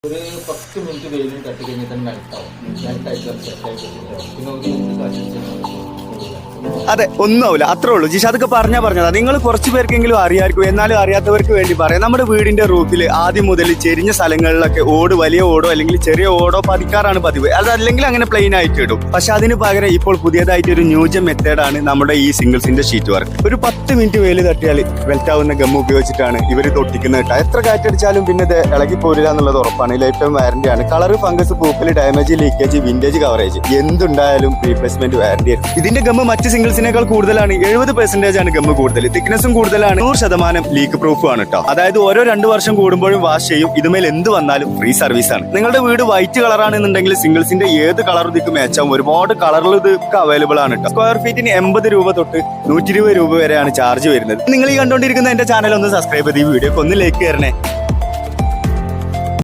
ഒരു 10 മിനിറ്റ് വെയിലിൽ തട്ടി കഴിഞ്ഞാൽ തന്നെ മെൽട്ടാവും. മെൽട്ടായിട്ട് സെറ്റായിട്ട് പിന്നെ ഒരു മിനിറ്റ് കാശ്. അതെ, ഒന്നുമില്ല, അത്രേ ഉള്ളൂ. ജിഷാദൊക്കെ പറഞ്ഞതാ. നിങ്ങൾ കുറച്ച് പേർക്കെങ്കിലും അറിയാമായിരിക്കും, എന്നാലും അറിയാത്തവർക്ക് വേണ്ടി പറയാം. നമ്മുടെ വീടിന്റെ റൂഫിൽ ആദ്യം മുതൽ ചെരിഞ്ഞ സ്ഥലങ്ങളിലൊക്കെ ഓട്, വലിയ ഓടോ അല്ലെങ്കിൽ ചെറിയ ഓടോ പതിക്കാറാണ് പതിവ്. അതല്ലെങ്കിൽ അങ്ങനെ പ്ലെയിൻ ആയിട്ട് ഇടും. പക്ഷെ അതിന് പകരം ഇപ്പോൾ പുതിയതായിട്ട് ഒരു ന്യൂജൻ മെത്തേഡാണ് നമ്മുടെ ഈ സിംഗിൾസിന്റെ ഷീറ്റ് വർക്ക്. ഒരു 10 മിനിറ്റ് വെയിൽ തട്ടിയാൽ വെൽറ്റാവുന്ന ഗം ഉപയോഗിച്ചിട്ടാണ് ഇവർ തൊട്ടിക്കുന്നത് കേട്ടോ. എത്ര കാറ്റടിച്ചാലും പിന്നെ ഇത് ഇളകി പോരില്ല എന്നുള്ളത് ഉറപ്പാണ്. ലൈഫ് ടൈം വാറന്റി ആണ്. കളർ, ഫംഗസ്, പൂപ്പൽ, ഡാമേജ്, ലീക്കേജ്, വിന്റേജ് കവറേജ് എന്തുണ്ടായാലും റീപ്ലേസ്മെന്റ് വാറന്റി ആണ്. ഇതിന്റെ ഗം മറ്റ് സിംഗിൾസിനേക്കാൾ കൂടുതലാണ്. 70% ആണ് ഗം കൂടുതൽ. തിക്നെസ്സും കൂടുതലാണ്. 100% ലീക്ക് പ്രൂഫും ആണ് കേട്ടോ. അതായത് ഓരോ 2 വർഷം കൂടുമ്പോഴും വാഷ് ചെയ്യും. ഇതുമേൽ എന്ത് വന്നാലും ഫ്രീ സർവീസ് ആണ്. നിങ്ങളുടെ വീട് വൈറ്റ് കളറാണെന്നുണ്ടെങ്കിൽ സിംഗിൾസിന്റെ ഏത് കളർ ഇതിക്ക് മാച്ചാവും. ഒരുപാട് കളറിൽ ഇതൊക്കെ അവൈലബിൾ ആണ് കേട്ടോ. സ്ക്വയർ ഫീറ്റിന് 80 രൂപ തൊട്ട് 120 രൂപ വരെയാണ് ചാർജ് വരുന്നത്. നിങ്ങൾ ഈ കണ്ടുകൊണ്ടിരിക്കുന്ന എന്റെ ചാനൽ ഒന്ന് സബ്സ്ക്രൈബ് ചെയ്ത് ഈ വീഡിയോക്ക് ഒന്ന് ലൈക്ക് തരണേ.